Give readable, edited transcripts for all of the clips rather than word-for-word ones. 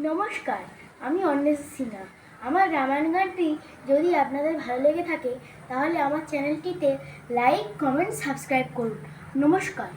নমস্কার, আমি অন্বেষা সিনহা। আমার রামায়ণ গানটি যদি আপনাদের ভালো লেগে থাকে তাহলে আমার চ্যানেলটিতে লাইক, কমেন্ট, সাবস্ক্রাইব করুন। নমস্কার।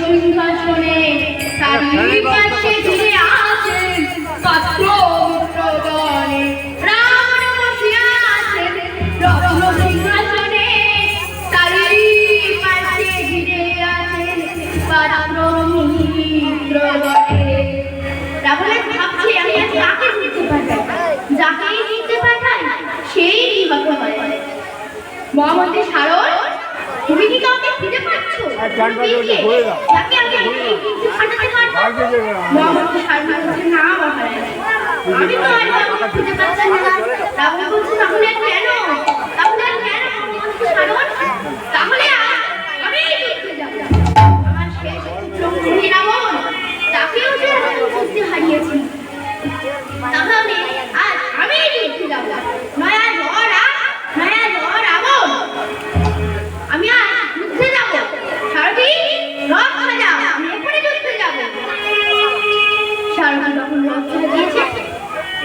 সিংহাসনে চারিপাশে ঘিরে আছেন পাত্র মিত্রগণে। রাবণ বসিয়া আছেন রত্ন সিংহাসনে, চারিপাশে ঘিরে আছেন পাত্র মিত্রগণে। রাবণ ভাবছে আমি আজ কাকে দিতে পাঠাই, যাকেই দিতে পাঠাই সেই বিবাহ হয়। মহামন্ত্রী সারণ, তুমি কি কাউকে খুঁজে পাচ্ছ? যাকে আমি মহামতি সারনাথ বলছে, না মহারাজ, আমি তো আর কাউকে খুঁজে পাচ্ছি না। রাবণ বলছে, তাহলে আর কেন? তাহলে আর কেন? সারণ, তাহলে আমি যুদ্ধে যাব। আমার শেষ পুত্র মুনি রাবণ, তাকেও যে আমি বুদ্ধি হারিয়েছি, তাহলে আজ আমি যুদ্ধে যাব। নয়া রাবণ, আমি আজ যুদ্ধে যাব। সারথি, রথ সাজাও, আমি এখানে যুদ্ধে যাব। সারথি তখন রথ সাজিয়েছে।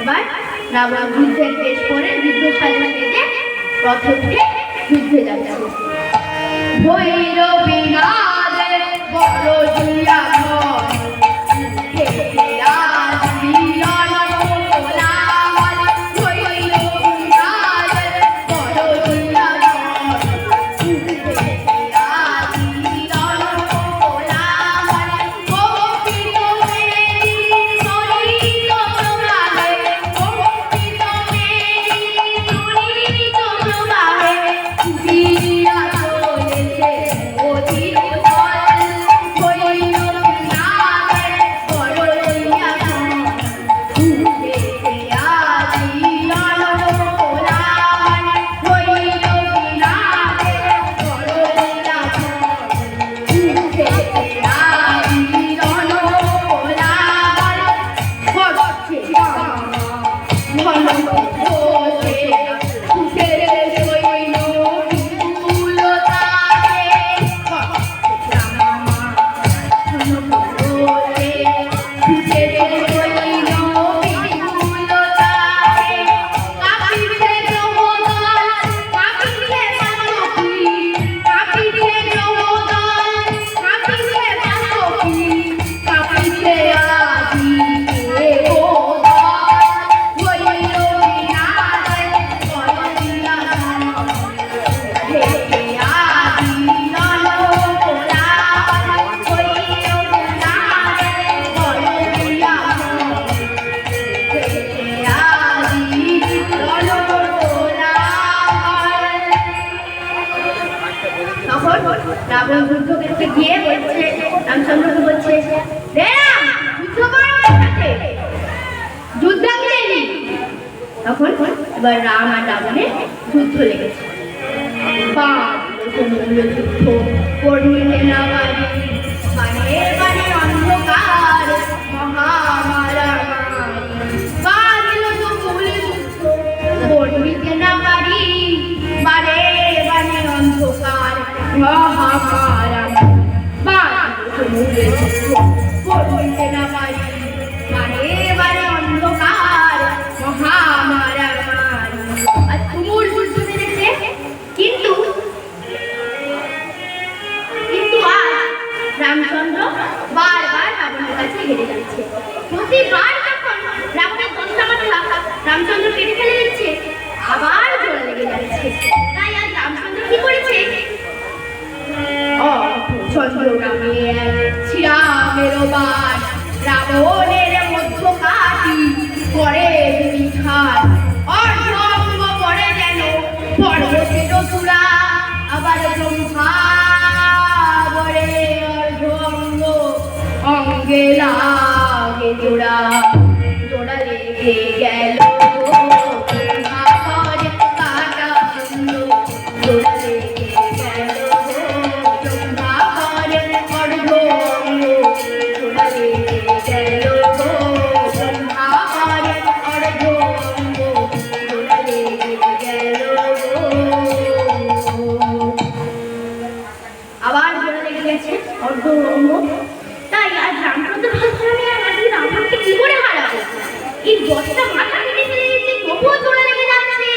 এবার রাবণ যুদ্ধের বেশ করে যুদ্ধ সাজা সেজে রথে উঠে যুদ্ধে যাচ্ছে। ভৈরবী নাদের বড় জুয়া ঘর, রাবণ যুদ্ধক্ষেত্রে গিয়ে বলছে, রামচন্দ্রকে বলছে, রে রাম, যুদ্ধ করো আমার সাথে, যুদ্ধ আমি নেই। তখন এবার রাম আর রাবণের যুদ্ধ লেগেছে। যুদ্ধ করলে না পারি, মানে মানে অন্ধকার মহামারামারি, করতে না পারি, বারে বারে অন্ধকার করতে না পারি, বারে বারে অন্ধকার মহামারামারি। আর তুমুল যুদ্ধ বেড়েছে। কিন্তু আজ রামচন্দ্র বারবার রাবণের কাছে হেরে যাচ্ছে। প্রতিবার যখন রাবণের দশটা মাথা রামচন্দ্র কেটে ফেলে দিচ্ছে, আবার জোড়া লেগে যাচ্ছে। তাই আজ রামচন্দ্র কি করেছে, শ্রীরামের বাণ রাবণের মধ্য কাটি করে বিখান, অর্ধঙ্গ পড়ে যেন পর্বতের চূড়া, আবার ব্রহ্মা বলে অর্ধঙ্গ অঙ্গে লাগে জোড়া, জোড়া লেগে গেল তাই আজ রামচন্দ্র ভাবছে, আমি রাবণকে কি করে হারাবো? এই দশটা মাথা কেটে ফেলে দিচ্ছি, তবুও জোড়া লেগে যাচ্ছে,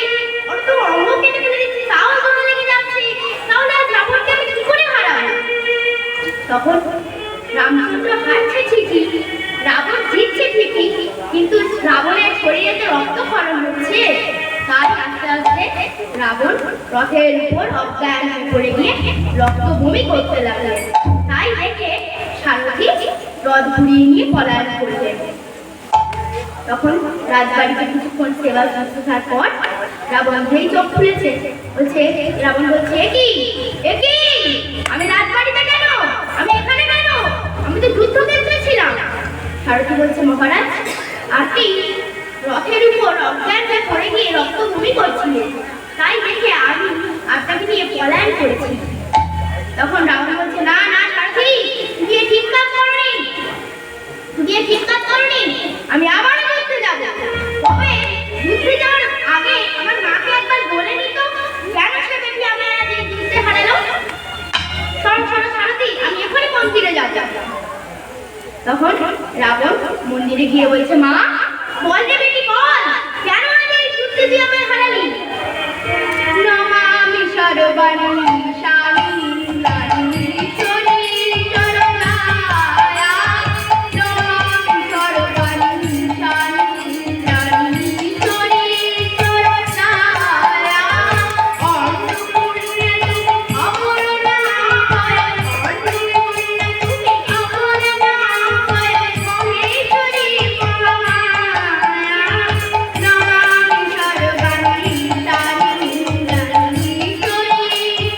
অর্ধ অঙ্গ কেটে ফেলে দিচ্ছি, তাও জোড়া লেগে যাচ্ছে, তাহলে আজ রাবণকে আমি কি করে হারাবো? তখন রামচন্দ্র হারছে ঠিকই, রাবণ জিতছে ঠিকই, কিন্তু রাবণের শরীরে যে রক্তক্ষরণ হচ্ছে, তাই আস্তে আস্তে রাবণ রথের উপর অজ্ঞান হয়ে পড়ে গিয়ে রক্তভূমি করতে লাগলেন। তাই দেখে সারথি রথ ঘুরিয়ে নিয়ে পলায়ন করলেন। তখন রাজবাড়িতে কিছুক্ষণ সেবা শুশ্রূষার পর রাবণ যেই চোখ খুলেছে, রাবণ বলছে, একই আমি রাজবাড়িতে কেন? আমি এখানে কেন? আমি তো যুদ্ধক্ষেত্রে ছিলাম। সারথি বলছে, মহারাজ আপনি রথের উপর অজ্ঞান হয়ে পড়ে গিয়ে রক্ত বমি করছিলেন, তাই দেখে আমি আপনাকে নিয়ে পলায়ন করেছি। তখন রাবণ বলছে, না না সারথি, তুমি এ ঠিক কাজ করনি, তুমি এ ঠিক কাজ করনি। আমি আবারও যুদ্ধে যাব, তবে যুদ্ধে যাওয়ার আগে আমার মাকে একবার বলে নিত কেন সে বেটি আমায় আজ এই যুদ্ধে হারালো। সারথি, আমি এখনই মন্দিরে যাব। তখন রাবণ মন্দিরে গিয়ে বলছে, মা বল রে বেটি বল, কেন আজ এই যুদ্ধে তুই আমায় হারালি? নমামি সর্বাণি শানি রানী চরি চরণায়া, নমামি সর্বাণি শানি রানী চরি চরণায়া, অন্নপূর্ণা অমরনা হয়, অন্নপূর্ণা তুমি অমরনা হয়, মহেশ্বরী মহামায়া, নমামি সর্বাণি শানি রানী চরি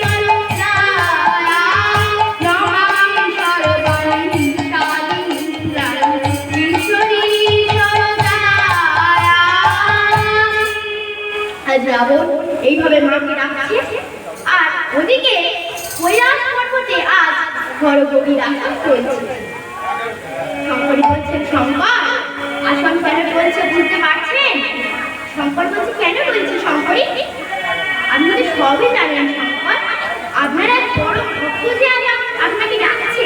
চরণায়া, নমামি সর্বাণি শানি রানী চরি চরণায়া। আজ রাবণ এইভাবে মাকে ডাকছে, আর ওদিকে কৈলাস পর্বতে আজ ঘর গভীর আসন চলছে। শঙ্করী বলছেন, শঙ্কর আসন কেন বলছে বুঝতে পারছেন? শঙ্কর বলছে, কেন বলছে শঙ্করী? আপনি তো সবই জানেন শঙ্কর, আপনার এক বড় ভক্ত যে আজ আপনাকে ডাকছে।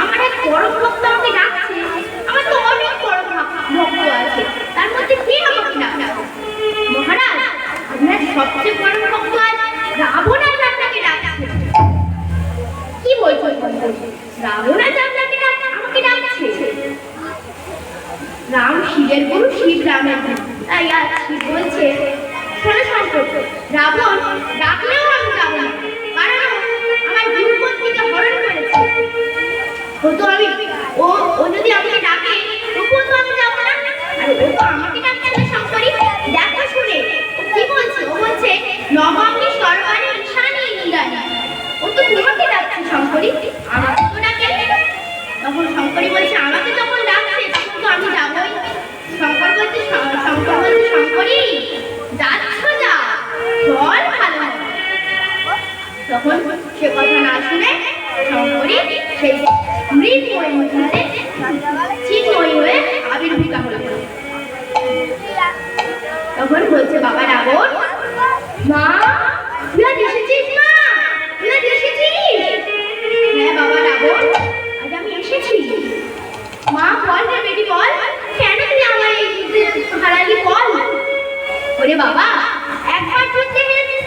আমার এক বড় ভক্ত আমাকে ডাকছে, আমার তো অনেক বড় ভক্ত আছে, তার মধ্যে কে আমাকে ডাকছে? মহারাজ, আপনার সবচেয়ে বড় ভক্ত আজ রাবণ আজ আপনাকে ডাকছে। কি বলছেন? রাবণ আজ আপনাকে আমাকে ডাকছে? রাম শিবের গুরু, শিব রামের গুরু, তাই আজ শিব বলছে, শোনো শঙ্কর, রাবণ ডাকলেও আমি যাব না, কারণ আমার গুরুপত্নীকে হরণ করেছে। তো আমি ও যদি আমাকে ডাকে তবুও তো আমি যাবো না, আর ও তো আমাকে ডাকছে না। শঙ্করী দেখো শুনে ও কি বলছে, ও বলছে নমামি সর্বাণি শানি রানী, ও তো তোমাকে ডাকছে শঙ্করী, আমাকে তো ডাকে। তখন শঙ্করী বলছে, আমাকে যখন ডাকছে তখন তো আমি যাবই। শঙ্কর বলছে, শঙ্করী যাচ্ছ যা, চল ভালো হবে। তখন সে কথা না শুনে শঙ্করী সেই মৃন্ময়ী মহিলাতে চিন্ময়ী হয়ে আবির্ভূতা হলো। তখন বলছে, বাবা রাবণ, মা তুই আজ এসেছিস? মা তুই আজ এসেছিস? হ্যাঁ বাবা রাবণ, আজ আমি এসেছি। মা বল রে বেটি বল, কেন তুই আমার এই যুদ্ধে হারালি বল। ওরে বাবা, একবার যুদ্ধে হেরেছিস